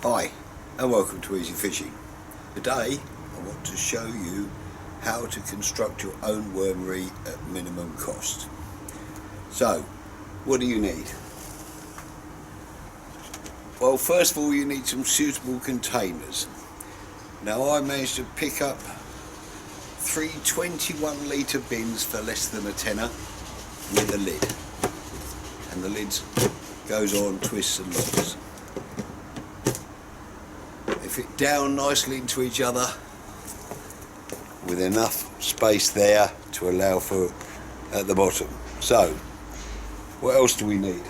Hi and welcome to Easy Fishing. Today I want to show you how to construct your own wormery at minimum cost. So what do you need? Well, first of all you need some suitable containers. Now I managed to pick up 3 21 litre bins for less than a tenner with a lid, and the lid goes on, twists and locks. They fit down nicely into each other with enough space there to allow for at the bottom. So what else do we need?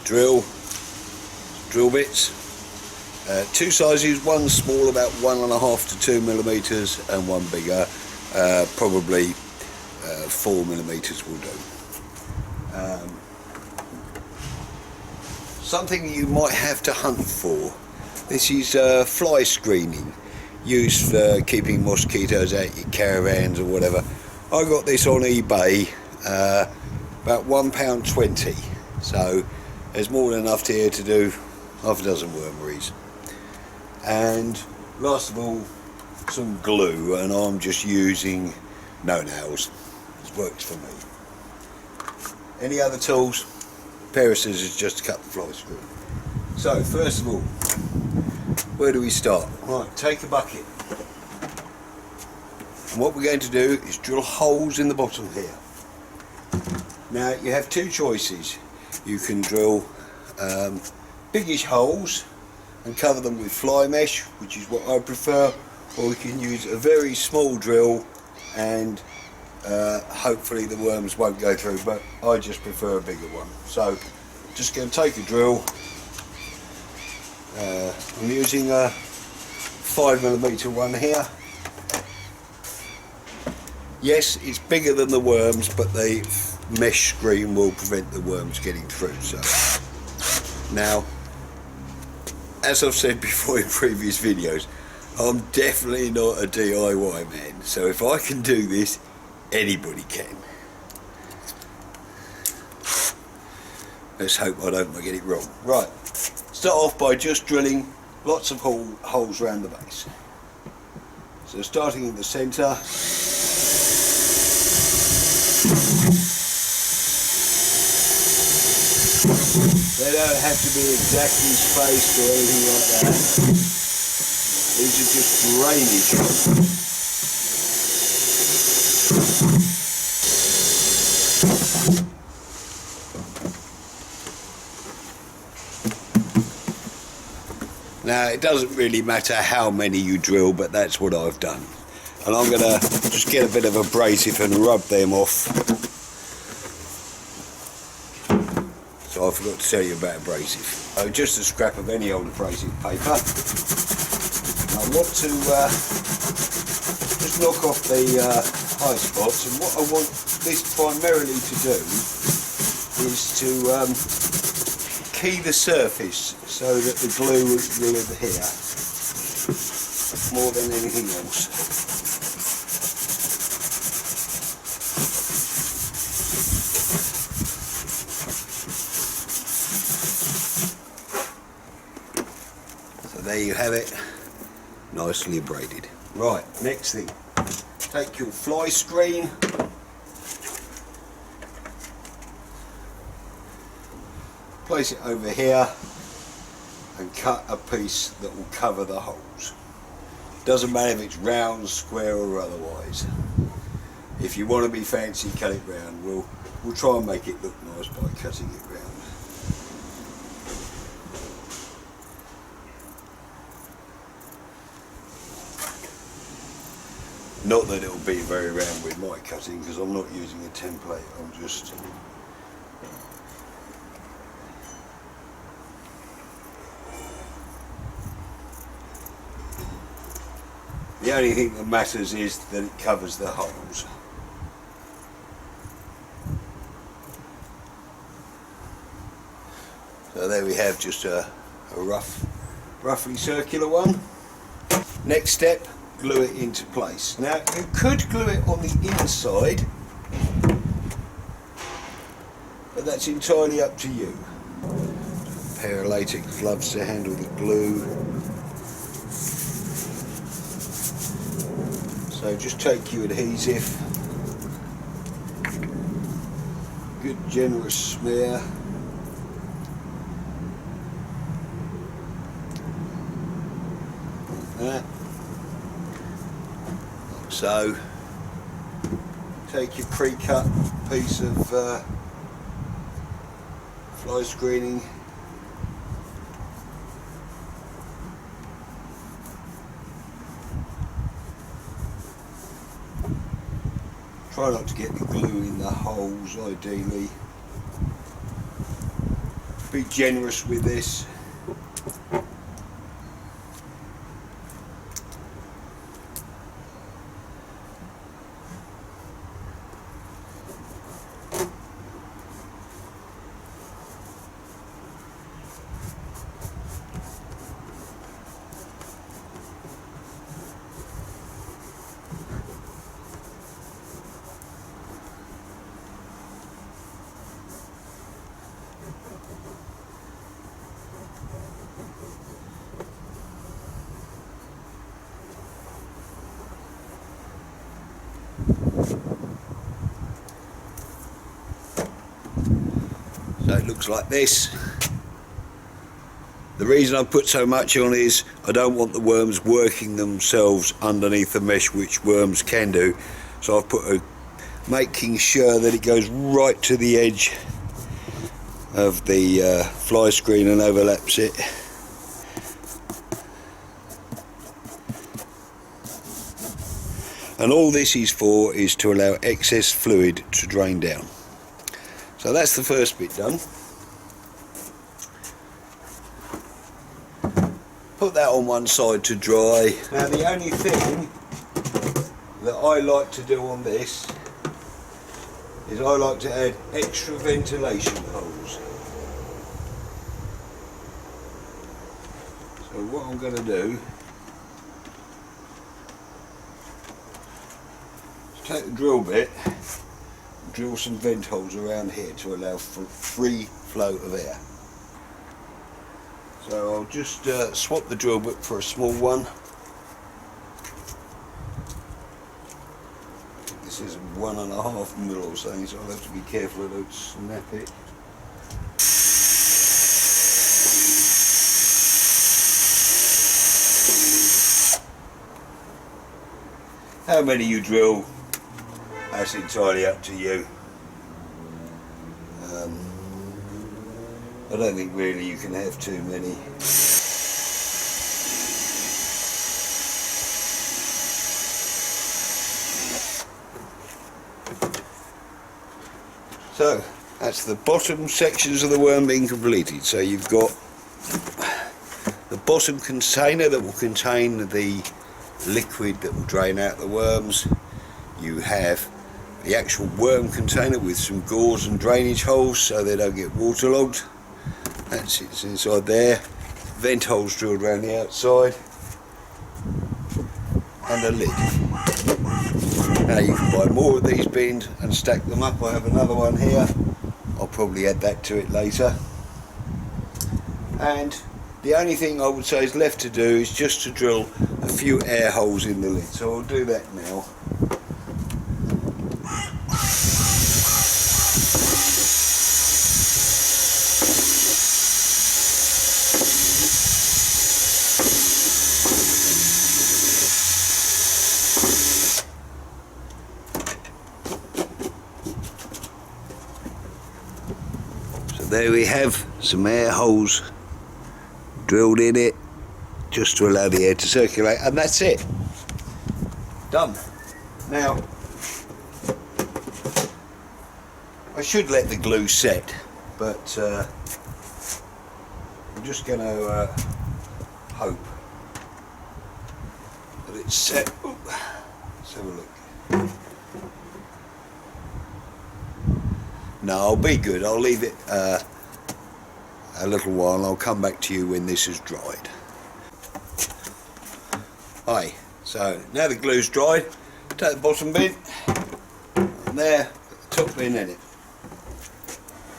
Drill bits, two sizes, one small about 1.5 to 2 millimeters and one bigger, probably 4 millimeters will do. Something you might have to hunt for. This is fly screening, used for keeping mosquitoes out your caravans or whatever. I got this on eBay, about £1.20, so there's more than enough here to do half a dozen wormeries. And last of all, some glue, and I'm just using no nails. It works for me. Any other tools? A pair of scissors just to cut the fly screen. So first of all, where do we start? Right, take a bucket. And what we're going to do is drill holes in the bottom here. Now you have two choices. You can drill biggish holes and cover them with fly mesh, which is what I prefer, or we can use a very small drill and hopefully the worms won't go through, but I just prefer a bigger one. So just going to take a drill. I'm using a 5mm one here. Yes, it's bigger than the worms, but the mesh screen will prevent the worms getting through. So now, as I've said before in previous videos, I'm definitely not a DIY man, so if I can do this, anybody can. Let's hope I don't get it wrong. Right, start off by just drilling lots of holes around the base. So starting in the centre, they don't have to be exactly spaced or anything like that. These are just drainage. Now it doesn't really matter how many you drill, but that's what I've done. And I'm going to just get a bit of abrasive and rub them off. So I forgot to tell you about abrasive. So just a scrap of any old abrasive paper. I want to just knock off the high spots, and what I want this primarily to do is to key the surface so that the glue will adhere more than anything else. So there you have it, nicely braided. Right, next thing, take your fly screen, place it over here and cut a piece that will cover the holes. Doesn't matter if it's round, square or otherwise. If you want to be fancy, cut it round. We'll try and make it look nice by cutting it round. Not that it'll be very round with my cutting, because I'm not using a template, I'm just the only thing that matters is that it covers the holes. So there we have just a roughly circular one. Next step, glue it into place. Now you could glue it on the inside, but that's entirely up to you. A pair of latex gloves to handle the glue. So just take your adhesive, good generous smear. Like that. Like so. Take your pre-cut piece of fly screening. Try not to get the glue in the holes ideally. Be generous with this. So it looks like this. The reason I've put so much on is I don't want the worms working themselves underneath the mesh, which worms can do. So I've put making sure that it goes right to the edge of the fly screen and overlaps it. And all this is for is to allow excess fluid to drain down. So that's the first bit done. Put that on one side to dry. Now the only thing that I like to do on this is I like to add extra ventilation holes. So what I'm going to do is take the drill bit, drill some vent holes around here to allow for free flow of air. So I'll just swap the drill bit for a small one. This is 1.5mm or something, so I'll have to be careful I don't snap it. How many you drill, that's entirely up to you. I don't think really you can have too many. So that's the bottom sections of the worm being completed. So you've got the bottom container that will contain the liquid that will drain out the worms. You have the actual worm container with some gauze and drainage holes so they don't get waterlogged. That's it's inside there. Vent holes drilled around the outside. And a lid. Now you can buy more of these bins and stack them up. I have another one here. I'll probably add that to it later. And the only thing I would say is left to do is just to drill a few air holes in the lid. So I'll do that now. There we have some air holes drilled in it just to allow the air to circulate, and that's it. Done. Now I should let the glue set, but I'm just going to hope that it's set. Ooh, let's have a look. No, I'll be good. I'll leave it a little while and I'll come back to you when this is dried. Hi, So now the glue's dried, take the bottom bin, and there, put the top bin in it.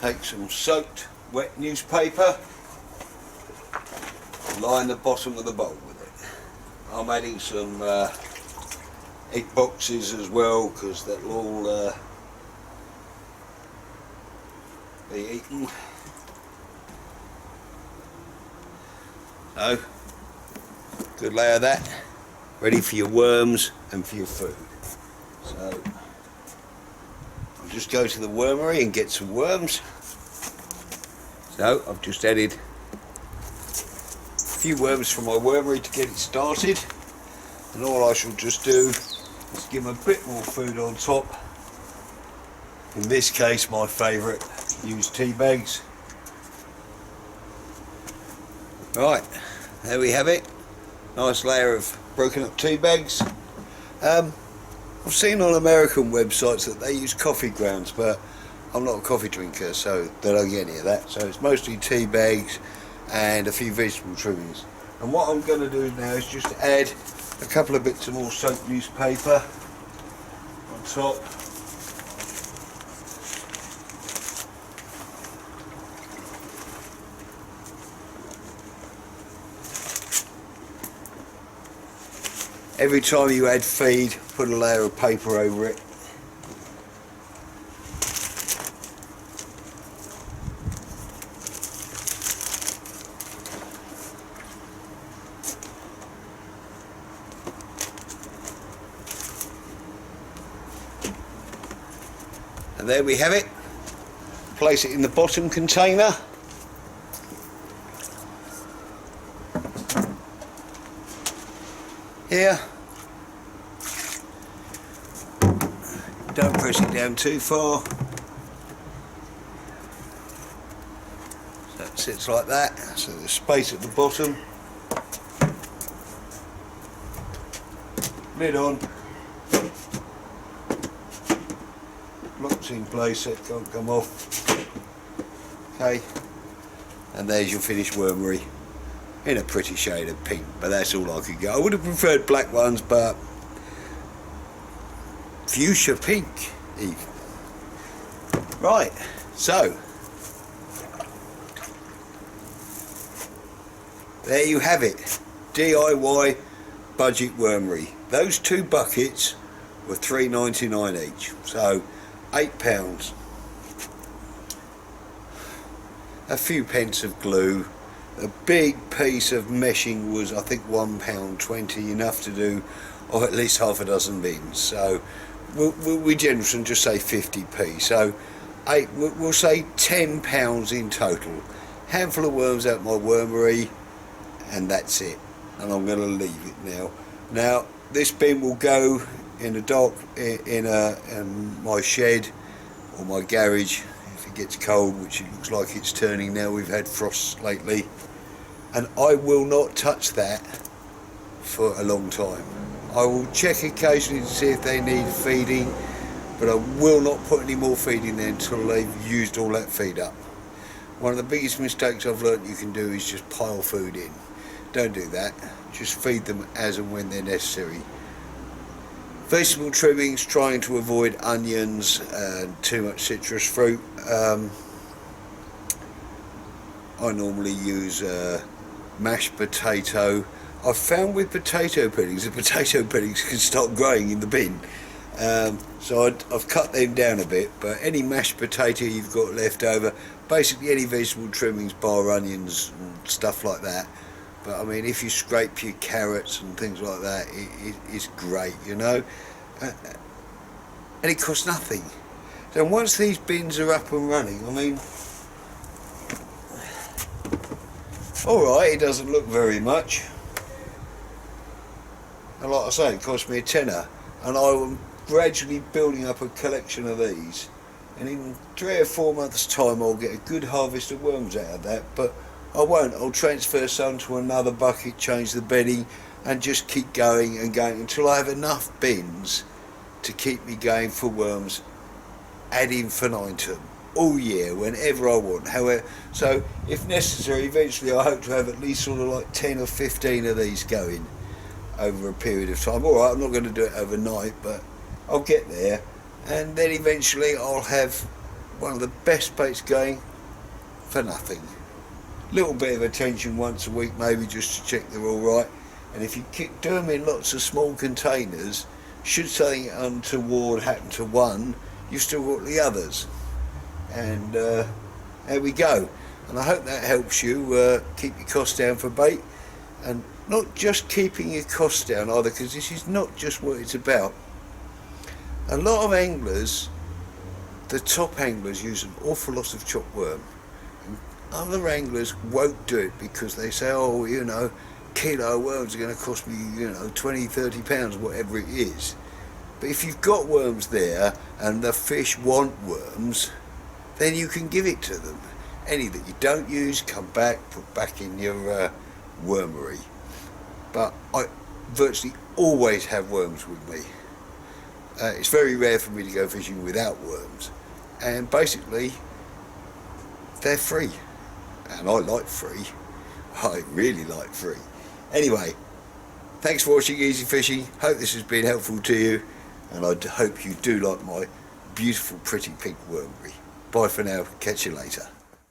Take some soaked wet newspaper, line the bottom of the bowl with it. I'm adding some egg boxes as well, because that'll all be eaten. So, good layer of that, ready for your worms and for your food. So, I'll just go to the wormery and get some worms. So, I've just added a few worms from my wormery to get it started, and all I shall just do is give them a bit more food on top. In this case, my favourite, use tea bags. Right, there we have it. Nice layer of broken up tea bags. I've seen on American websites that they use coffee grounds, but I'm not a coffee drinker, so they don't get any of that. So it's mostly tea bags and a few vegetable trimmings. And what I'm going to do now is just add a couple of bits of more soaked newspaper on top. Every time you add feed, put a layer of paper over it. And there we have it. Place it in the bottom container. Here. Don't press it down too far. So it sits like that. So there's space at the bottom. Lid on. Locks in place, it can't come off. Okay. And there's your finished wormery. In a pretty shade of pink, but that's all I could get. I would have preferred black ones, but fuchsia pink even. Right, so there you have it. DIY budget wormery. Those two buckets were $3.99 each, so £8. A few pence of glue. A big piece of meshing was, I think, £1.20, enough to do, or at least half a dozen bins. So we're generous and just say 50p. So we'll say £10 in total. Handful of worms out my wormery, and that's it. And I'm going to leave it now. Now this bin will go in a dock in my shed or my garage if it gets cold, which it looks like it's turning now. We've had frosts lately. And I will not touch that for a long time. I will check occasionally to see if they need feeding, but I will not put any more feed in there until they've used all that feed up. One of the biggest mistakes I've learnt you can do is just pile food in. Don't do that. Just feed them as and when they're necessary. Vegetable trimmings, trying to avoid onions and too much citrus fruit. I normally use mashed potato. I've found with potato puddings, the potato puddings can start growing in the bin. So I've cut them down a bit, but any mashed potato you've got left over, basically any vegetable trimmings, bar onions and stuff like that. But I mean, if you scrape your carrots and things like that, it's great, you know. And it costs nothing. So once these bins are up and running, I mean, alright, it doesn't look very much. And like I say, it cost me a tenner. And I'm gradually building up a collection of these. And in 3 or 4 months' time, I'll get a good harvest of worms out of that. But I won't. I'll transfer some to another bucket, change the bedding, and just keep going and going until I have enough bins to keep me going for worms ad infinitum. All year, whenever I want. However, so if necessary, eventually I hope to have at least sort of like 10 or 15 of these going. over a period of time. Alright, I'm not going to do it overnight, but I'll get there, and then eventually I'll have one of the best baits going for nothing. Little bit of attention once a week maybe, just to check they're alright, and if you do them in lots of small containers, should something untoward happen to one, you've still got the others. And there we go. And I hope that helps you keep your costs down for bait, and not just keeping your costs down either, because this is not just what it's about. A lot of anglers, the top anglers, use an awful lot of chopped worm, and other anglers won't do it because they say, oh, you know, kilo of worms are going to cost me, you know, 20-30 pounds, whatever it is. But if you've got worms there and the fish want worms, then you can give it to them. Any that you don't use, come back, put back in your wormery. But I virtually always have worms with me. It's very rare for me to go fishing without worms, and basically they're free, and I like free. I really like free. Anyway, thanks for watching Easy Fishing. Hope this has been helpful to you, and I hope you do like my beautiful pretty pink wormery. Bye for now, catch you later.